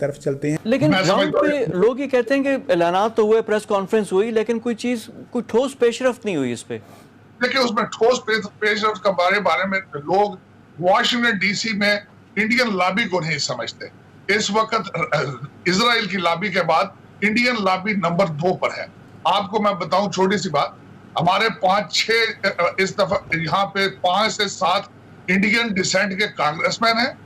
तरफ चलते हैं। लेकिन ग्राउंड पे लोग ये कहते हैं कि ऐलानात तो हुए, प्रेस कॉन्फ्रेंस हुई, लेकिन कोई ठोस पेशरफ्त नहीं हुई इस पे। देखिए, उसमें ठोस पेशरफ्त के बारे में लोग वॉशिंगटन डीसी में इंडियन लॉबी को नहीं समझते। इस वक्त इजराइल की लॉबी के बाद इंडियन लॉबी नंबर 2 पर है। आपको मैं बताऊं छोटी सी बात, हमारे 5-6 इस दफा यहाँ पे 5 से 7 इंडियन डिसेंट के कांग्रेसमैन हैं।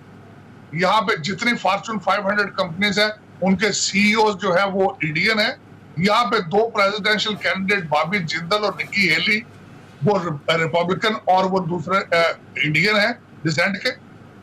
यहाँ पे जितनी फॉर्च्यून 500 कंपनीज है उनके सीईओ जो है वो इंडियन है। यहाँ पे 2 प्रेसिडेंशियल कैंडिडेट बॉबी जिंदल और निकी हेली वो रिपब्लिकन और वो दूसरे इंडियन है डिसेंट के।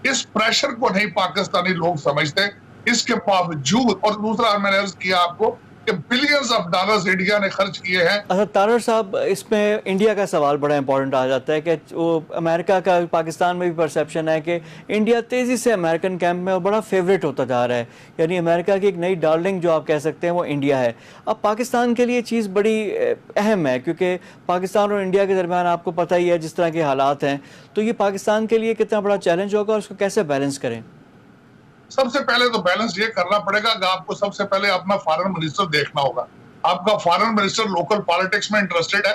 इस प्रेशर को नहीं पाकिस्तानी लोग समझते। इसके बावजूद, और दूसरा मैंने अर्ज किया आपको कि बिलियंस ऑफ डॉलर्स इंडिया ने खर्च किए हैं। अच्छा तारर साहब, इसमें इंडिया का सवाल बड़ा इंपॉर्टेंट आ जाता है कि वो अमेरिका का पाकिस्तान में भी परसेप्शन है कि इंडिया तेज़ी से अमेरिकन कैंप में और बड़ा फेवरेट होता जा रहा है, यानी अमेरिका की एक नई डार्लिंग जो आप कह सकते हैं वो इंडिया है। अब पाकिस्तान के लिए चीज़ बड़ी अहम है क्योंकि पाकिस्तान और इंडिया के दरमियान आपको पता ही है जिस तरह के हालात हैं, तो ये पाकिस्तान के लिए कितना बड़ा चैलेंज होगा और उसको कैसे बैलेंस करें? सबसे पहले तो बैलेंस ये करना पड़ेगा कि आपको सबसे पहले अपना फॉरेन मिनिस्टर देखना होगा। आपका फॉरेन मिनिस्टर लोकल पॉलिटिक्स में इंटरेस्टेड है,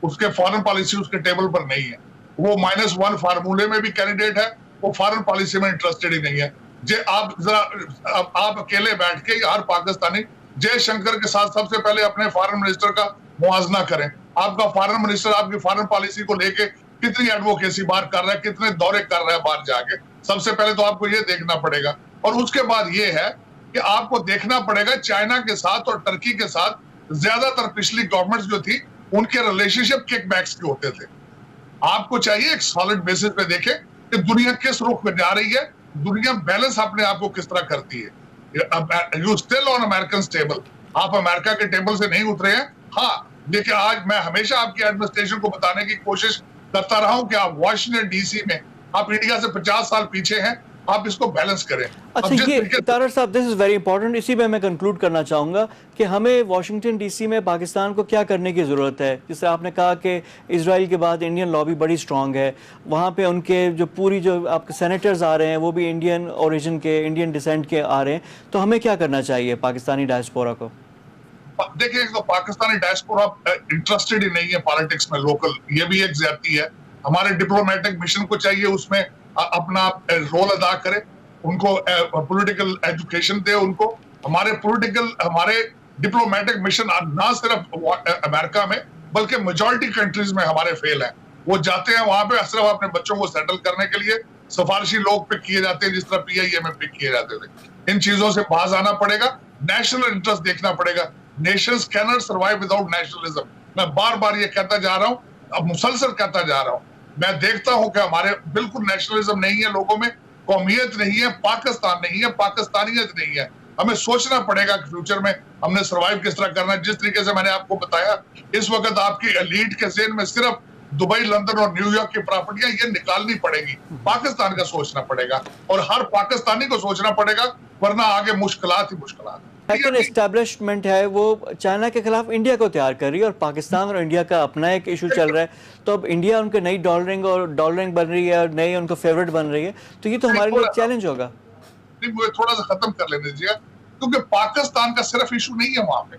उसके फॉरेन पॉलिसी उसके टेबल पर नहीं है। वो -1 फार्मूले में भी कैंडिडेट है, वो फॉरेन पॉलिसी में इंटरेस्टेड ही नहीं है। जे आप जरा आप अकेले बैठ के हर पाकिस्तानी जयशंकर के साथ सबसे पहले अपने फॉरेन मिनिस्टर का मुआवजा करें। आपका फॉरेन मिनिस्टर आपकी फॉरेन पॉलिसी को लेके कितनी एडवोकेसी बाहर कर रहा है, कितने दौरे कर रहा है बाहर जाके। सबसे पहले तो आपको ये देखना पड़ेगा। और उसके बाद ये है कि आपको देखना पड़ेगा चाइना के साथ और टर्की के साथ ज्यादातर पिछली गवर्नमेंट्स जो थी उनके रिलेशनशिप किकबैक्स के होते थे। आपको चाहिए एक सॉलिड बेसिस पे देखें कि दुनिया किस रुख में जा रही है, दुनिया बैलेंस अपने आप को किस तरह करती है। You still on American table, आप अमेरिका के टेबल से नहीं उतरे हैं। हाँ, देखिए आज मैं हमेशा आपकी एडमिनिस्ट्रेशन को बताने की कोशिश करता रहा हूं कि आप वॉशिंगटन डीसी में आप इंडिया से 50 साल पीछे हैं, आप इसको बैलेंस करें। अच्छा, ये तारर साहब, दिस इज वेरी इंपॉर्टेंट। इसी पे मैं कंक्लूड करना चाहूंगा कि हमें वॉशिंगटन डीसी में पाकिस्तान को क्या करने की ज़रूरत है। जैसे आपने कहा कि इजराइल के बाद इंडियन लॉबी बड़ी स्ट्रांग है, वहाँ पे उनके जो आपके सेनेटर्स आ रहे हैं वो भी इंडियन ओरिजिन के, इंडियन डिसेंट के आ रहे हैं, तो हमें क्या करना चाहिए पाकिस्तानी डायस्पोरा को? देखिए, तो पाकिस्तानी डायस्पोरा इंटरेस्टेड ही नहीं है पॉलिटिक्स में लोकल, ये भी एक ज्यादती है। हमारे डिप्लोमेटिक मिशन को चाहिए उसमें अपना रोल अदा करे, उनको पॉलिटिकल एजुकेशन दे उनको। हमारे डिप्लोमेटिक मिशन ना सिर्फ अमेरिका में बल्कि मेजॉरिटी कंट्रीज में हमारे फेल हैं। वो जाते हैं वहां पे सिर्फ अपने बच्चों को सेटल करने के लिए, सिफारशी लोग पिक किए जाते हैं जिस तरह PIA में पिक किए जाते थे। इन चीजों से बाहर आना पड़ेगा, नेशनल इंटरेस्ट देखना पड़ेगा। Nations can not survive without nationalism. मैं बार बार ये कहता जा रहा हूँ, अब मुसलसल कहता जा रहा हूँ। मैं देखता हूं कि हमारे बिल्कुल नेशनलिज्म नहीं है लोगों में, कौमियत नहीं है, पाकिस्तान नहीं है, पाकिस्तानियत नहीं है। हमें सोचना पड़ेगा कि फ्यूचर में हमने सर्वाइव किस तरह करना है। जिस तरीके से मैंने आपको बताया, इस वक्त आपकी एलीट के ज़हन में सिर्फ दुबई, लंदन और न्यूयॉर्क की प्रॉपर्टियां ये निकालनी पड़ेगी। पाकिस्तान का सोचना पड़ेगा और हर पाकिस्तानी को सोचना पड़ेगा, वरना आगे मुश्किलात ही मुश्किलात। लेकिन एस्टेब्लिशमेंट है वो चाइना के खिलाफ इंडिया को तैयार कर रही है और पाकिस्तान और इंडिया का अपना एक इशू चल रहा है, तो अब इंडिया उनके नई डॉलरिंग बन रही है और नई उनको फेवरेट बन रही है, तो ये तो हमारे लिए चैलेंज होगा। मुझे थोड़ा सा खत्म कर लेने दीजिए, क्योंकि पाकिस्तान का सिर्फ इशू नहीं है वहां पे,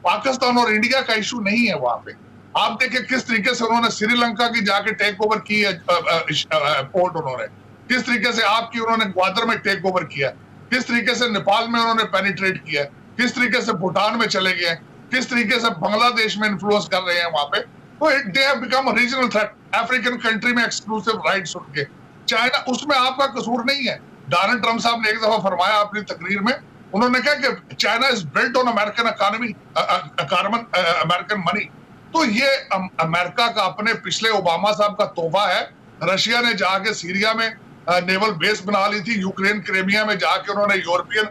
पाकिस्तान और इंडिया का इशू नहीं है वहां पे। आप देखिए किस तरीके से उन्होंने श्रीलंका की जाके टेक ओवर की है पोर्ट, उन्होंने किस तरीके से आपकी उन्होंने ग्वादर में टेक ओवर किया, किस तरीके से नेपाल में उन्होंने पेनिट्रेट किया, किस तरीके से भूटान में चले गए, किस तरीके से बांग्लादेश में इन्फ्लुएंस कर रहे हैं वहां पे। तो they have become a regional threat. African country में एक्सक्लूसिव राइट्स उनके, चाइना उसमें आपका कसूर नहीं है। डोनाल्ड ट्रंप साहब ने एक दफा फरमाया अपनी तकरीर में, उन्होंने कहा कि China is built on American economy, American money. तो ये अमेरिका का अपने पिछले ओबामा साहब का तोहफा है। रशिया ने जाके सीरिया में नेवल बेस बना ली थी, यूक्रेन क्रीमिया में जाके उन्होंने यूरोपियन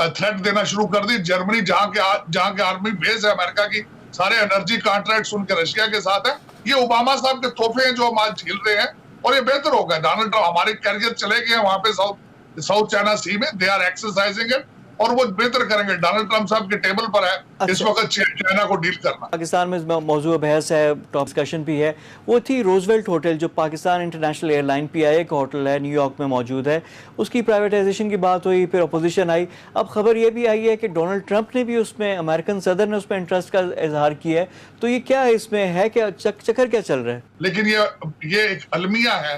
थ्रेट देना शुरू कर दी। जर्मनी जहां के आर्मी बेस है अमेरिका की, सारे एनर्जी कॉन्ट्रैक्ट्स उनके रशिया के साथ है। ये ओबामा साहब के तोहफे हैं जो हम आज झेल रहे हैं, और ये बेहतर होगा। डोनाल्ड ट्रंप हमारे कैरियर चले गए हैं वहां पे साउथ चाइना सी में, दे आर एक्सरसाइजिंग इट। और वो बेहतर करेंगे। डोनाल्ड ट्रंप साहब के टेबल पर है इस वक्त चाइना को डील करना। पाकिस्तान में मौजूद बहस है, टॉप डिस्कशन भी है, वो थी रोजवेल्ट होटल जो पाकिस्तान इंटरनेशनल एयरलाइन PIA का होटल है, न्यूयॉर्क में मौजूद है, उसकी प्राइवेटाइजेशन की बात हुई, फिर अपोजिशन आई। अब खबर ये भी आई है कि डोनाल्ड ट्रंप ने भी उसमें, अमेरिकन सदर ने उसमें इंटरेस्ट का इजहार किया है। तो ये क्या है, इसमें है क्या, चक्कर क्या चल रहा है? लेकिन ये एक अलमिया है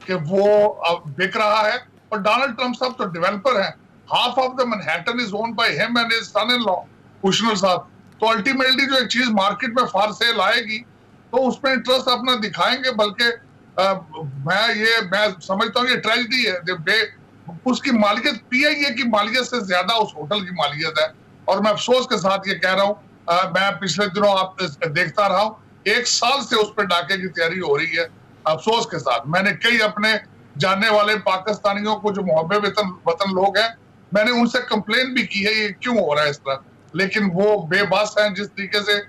कि वो अब बिक रहा है, और डोनाल्ड ट्रंप साहब तो डेवलपर हैं। Half of the Manhattan is owned by him and his son in law Kushner साहब। तो अल्टीमेटली जो एक चीज मार्केट में फॉर सेल आएगी तो उसमें इंटरेस्ट अपना दिखाएंगे। बल्कि मैं समझता हूँ ये ट्रेजेडी है। उसकी मालियत PIA की मालियत से ज्यादा उस होटल की मालियत है। और मैं अफसोस के साथ ये कह रहा हूँ, मैं पिछले दिनों आप देखता रहा हूँ, 1 साल से उस पर डाके की तैयारी हो रही है। अफसोस के साथ मैंने कई अपने जानने वाले पाकिस्तानियों को जो मुहब्बे वतन लोग हैं, मैंने उनसे कंप्लेन भी की है ये क्यों हो रहा है इस तरह, लेकिन वो बेबस हैं जिस तरीके से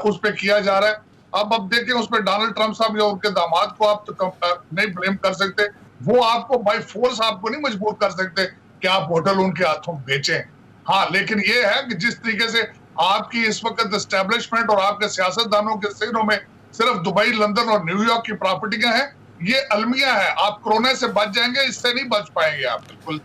उस पर किया जा रहा है। अब देखें उस पर डोनाल्ड ट्रंप साहब या उनके दामाद को आप तो नहीं ब्लेम कर सकते। वो आपको बाय फोर्स आपको नहीं मजबूर कर सकते कि आप होटल उनके हाथों बेचें। हाँ, लेकिन ये है कि जिस तरीके से आपकी इस वक्त एस्टेब्लिशमेंट और आपके सियासतदानों के सिरों में सिर्फ दुबई, लंदन और न्यूयॉर्क की प्रॉपर्टियां हैं, ये अलमिया है। आप कोरोना से बच जाएंगे, इससे नहीं बच पाएंगे आप बिल्कुल।